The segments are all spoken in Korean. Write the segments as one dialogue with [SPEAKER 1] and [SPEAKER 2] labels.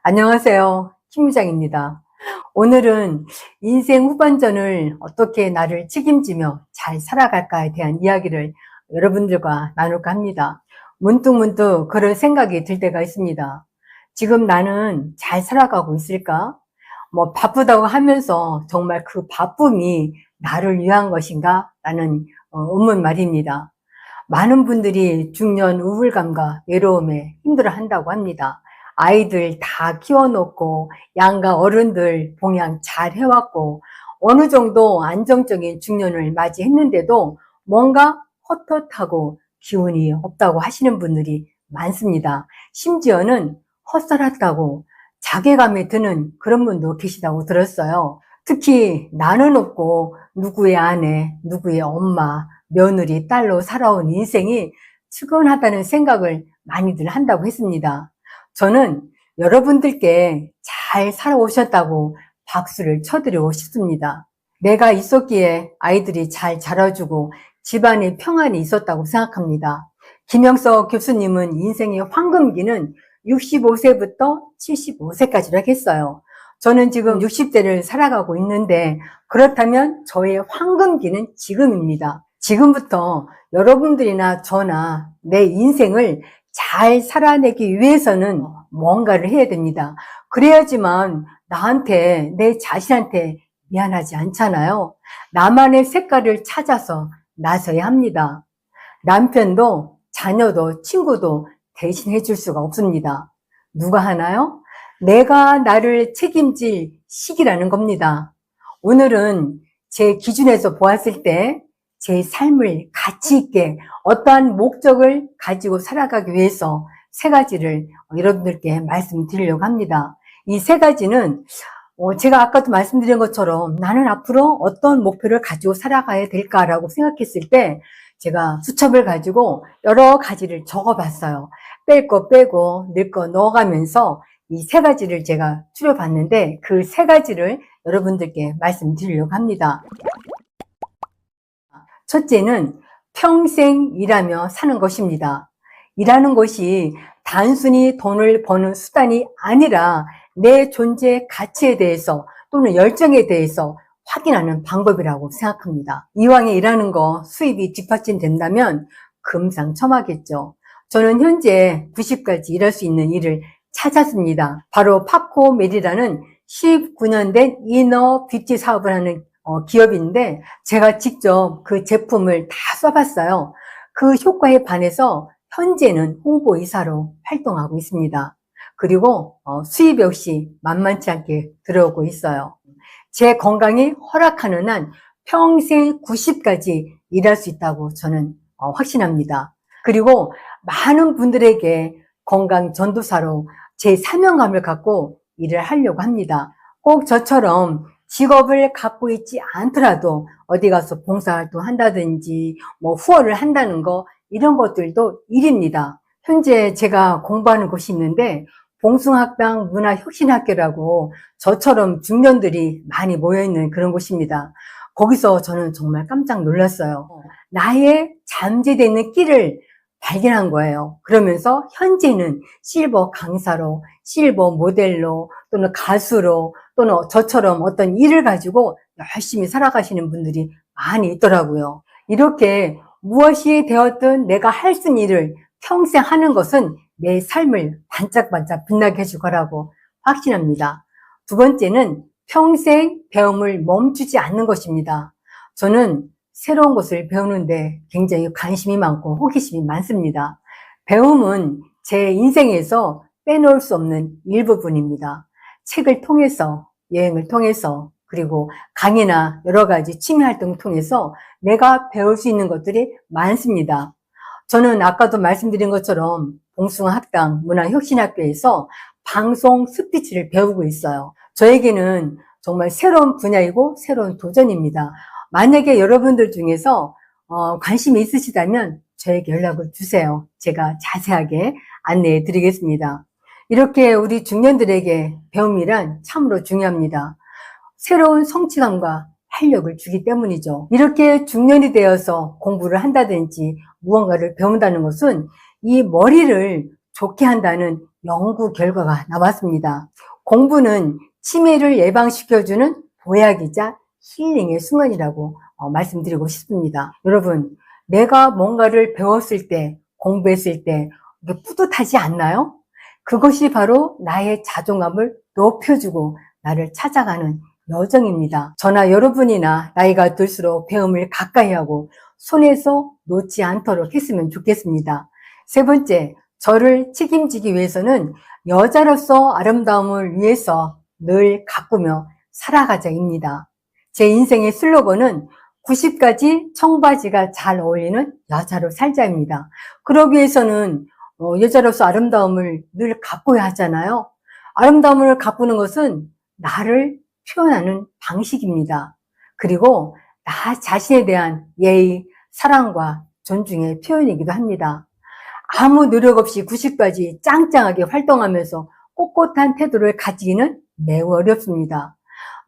[SPEAKER 1] 안녕하세요. 김부장입니다. 오늘은 인생 후반전을 어떻게 나를 책임지며 잘 살아갈까에 대한 이야기를 여러분들과 나눌까 합니다. 문득문득 그런 생각이 들 때가 있습니다. 지금 나는 잘 살아가고 있을까? 바쁘다고 하면서 정말 그 바쁨이 나를 위한 것인가? 라는 의문 말입니다. 많은 분들이 중년 우울감과 외로움에 힘들어한다고 합니다. 아이들 다 키워놓고 양가 어른들 봉양 잘 해왔고 어느 정도 안정적인 중년을 맞이했는데도 뭔가 헛헛하고 기운이 없다고 하시는 분들이 많습니다. 심지어는 헛살았다고 자괴감에 드는 그런 분도 계시다고 들었어요. 특히 나는 없고 누구의 아내, 누구의 엄마, 며느리, 딸로 살아온 인생이 측은하다는 생각을 많이들 한다고 했습니다. 저는 여러분들께 잘 살아오셨다고 박수를 쳐드리고 싶습니다. 내가 있었기에 아이들이 잘 자라주고 집안에 평안이 있었다고 생각합니다. 김영석 교수님은 인생의 황금기는 65세부터 75세까지라고 했어요. 저는 지금 60대를 살아가고 있는데 그렇다면 저의 황금기는 지금입니다. 지금부터 여러분들이나 저나 내 인생을 잘 살아내기 위해서는 뭔가를 해야 됩니다. 그래야지만 나한테, 내 자신한테 미안하지 않잖아요. 나만의 색깔을 찾아서 나서야 합니다. 남편도 자녀도 친구도 대신해 줄 수가 없습니다. 누가 하나요? 내가 나를 책임질 시기라는 겁니다. 오늘은 제 기준에서 보았을 때 제 삶을 가치 있게 어떠한 목적을 가지고 살아가기 위해서 세 가지를 여러분들께 말씀드리려고 합니다. 이 세 가지는 제가 아까도 말씀드린 것처럼 나는 앞으로 어떤 목표를 가지고 살아가야 될까라고 생각했을 때 제가 수첩을 가지고 여러 가지를 적어봤어요. 뺄 거 빼고 넣을 거 넣어가면서 이 세 가지를 제가 추려봤는데 그 세 가지를 여러분들께 말씀드리려고 합니다. 첫째는 평생 일하며 사는 것입니다. 일하는 것이 단순히 돈을 버는 수단이 아니라 내 존재의 가치에 대해서 또는 열정에 대해서 확인하는 방법이라고 생각합니다. 이왕에 일하는 거 수입이 뒷받침된다면 금상첨화겠죠. 저는 현재 90까지 일할 수 있는 일을 찾았습니다. 바로 파코메리라는 19년 된 이너 뷰티 사업을 하는 기업인데 제가 직접 그 제품을 다 써봤어요. 그 효과에 반해서 현재는 홍보이사로 활동하고 있습니다. 그리고 수입 역시 만만치 않게 들어오고 있어요. 제 건강이 허락하는 한 평생 90까지 일할 수 있다고 저는 확신합니다. 그리고 많은 분들에게 건강 전도사로 제 사명감을 갖고 일을 하려고 합니다. 꼭 저처럼 직업을 갖고 있지 않더라도 어디 가서 봉사활동 한다든지 후원을 한다는 거 이런 것들도 일입니다. 현재 제가 공부하는 곳이 있는데 봉숭학당 문화혁신학교라고 저처럼 중년들이 많이 모여있는 그런 곳입니다. 거기서 저는 정말 깜짝 놀랐어요. 나의 잠재되어 있는 끼를 발견한 거예요. 그러면서 현재는 실버 강사로, 실버 모델로 또는 가수로 또는 저처럼 어떤 일을 가지고 열심히 살아가시는 분들이 많이 있더라고요. 이렇게 무엇이 되었든 내가 할 수 있는 일을 평생 하는 것은 내 삶을 반짝반짝 빛나게 해줄 거라고 확신합니다. 두 번째는 평생 배움을 멈추지 않는 것입니다. 저는 새로운 것을 배우는데 굉장히 관심이 많고 호기심이 많습니다. 배움은 제 인생에서 빼놓을 수 없는 일부분입니다. 책을 통해서, 여행을 통해서, 그리고 강의나 여러 가지 취미 활동을 통해서 내가 배울 수 있는 것들이 많습니다. 저는 아까도 말씀드린 것처럼 봉숭아학당 문화혁신학교에서 방송 스피치를 배우고 있어요. 저에게는 정말 새로운 분야이고 새로운 도전입니다. 만약에 여러분들 중에서 관심이 있으시다면 저에게 연락을 주세요. 제가 자세하게 안내해 드리겠습니다. 이렇게 우리 중년들에게 배움이란 참으로 중요합니다. 새로운 성취감과 활력을 주기 때문이죠. 이렇게 중년이 되어서 공부를 한다든지 무언가를 배운다는 것은 이 머리를 좋게 한다는 연구 결과가 나왔습니다. 공부는 치매를 예방시켜주는 보약이자 힐링의 순간이라고 말씀드리고 싶습니다. 여러분, 내가 뭔가를 배웠을 때, 공부했을 때 뿌듯하지 않나요? 그것이 바로 나의 자존감을 높여주고 나를 찾아가는 여정입니다. 저나 여러분이나 나이가 들수록 배움을 가까이 하고 손에서 놓지 않도록 했으면 좋겠습니다. 세 번째, 저를 책임지기 위해서는 여자로서 아름다움을 위해서 늘 가꾸며 살아가자입니다. 제 인생의 슬로건은 90까지 청바지가 잘 어울리는 여자로 살자입니다. 그러기 위해서는 여자로서 아름다움을 늘 가꿔야 하잖아요. 아름다움을 가꾸는 것은 나를 표현하는 방식입니다. 그리고 나 자신에 대한 예의, 사랑과 존중의 표현이기도 합니다. 아무 노력 없이 90까지 짱짱하게 활동하면서 꼿꼿한 태도를 가지기는 매우 어렵습니다.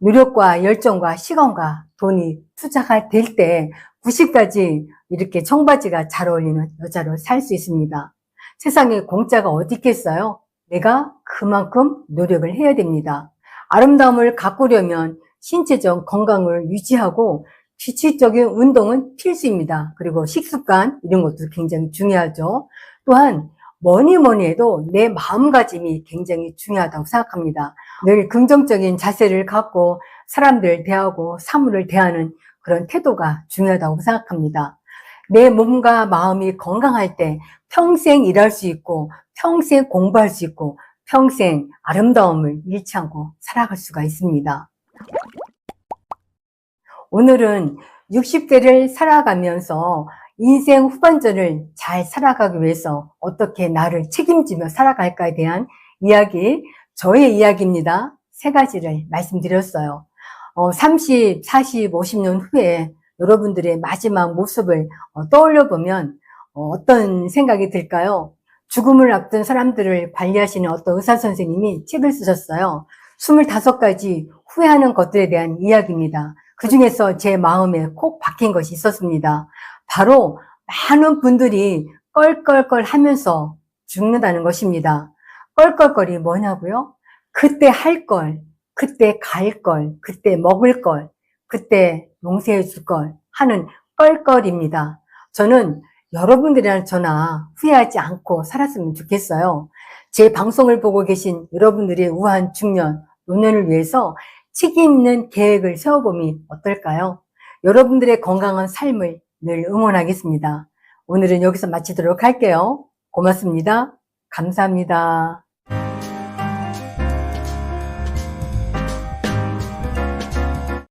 [SPEAKER 1] 노력과 열정과 시간과 돈이 투자가 될 때 90까지 이렇게 청바지가 잘 어울리는 여자로 살 수 있습니다. 세상에 공짜가 어디 있겠어요? 내가 그만큼 노력을 해야 됩니다. 아름다움을 가꾸려면 신체적 건강을 유지하고 규칙적인 운동은 필수입니다. 그리고 식습관 이런 것도 굉장히 중요하죠. 또한 뭐니 해도 내 마음가짐이 굉장히 중요하다고 생각합니다. 늘 긍정적인 자세를 갖고 사람들 대하고 사물을 대하는 그런 태도가 중요하다고 생각합니다. 내 몸과 마음이 건강할 때 평생 일할 수 있고 평생 공부할 수 있고 평생 아름다움을 잃지 않고 살아갈 수가 있습니다. 오늘은 60대를 살아가면서 인생 후반전을 잘 살아가기 위해서 어떻게 나를 책임지며 살아갈까에 대한 이야기, 저의 이야기입니다. 세 가지를 말씀드렸어요. 30, 40, 50년 후에 여러분들의 마지막 모습을 떠올려 보면 어떤 생각이 들까요? 죽음을 앞둔 사람들을 관리하시는 어떤 의사 선생님이 책을 쓰셨어요. 25가지 후회하는 것들에 대한 이야기입니다. 그 중에서 제 마음에 콕 박힌 것이 있었습니다. 바로 많은 분들이 껄껄껄 하면서 죽는다는 것입니다. 껄껄껄이 뭐냐고요? 그때 할 걸, 그때 갈 걸, 그때 먹을 걸, 그때 용서해 줄 걸 하는 껄껄입니다. 저는 여러분들이랑 저나 후회하지 않고 살았으면 좋겠어요. 제 방송을 보고 계신 여러분들의 우한 중년, 노년을 위해서 책임 있는 계획을 세워보면 어떨까요? 여러분들의 건강한 삶을 늘 응원하겠습니다. 오늘은 여기서 마치도록 할게요. 고맙습니다. 감사합니다.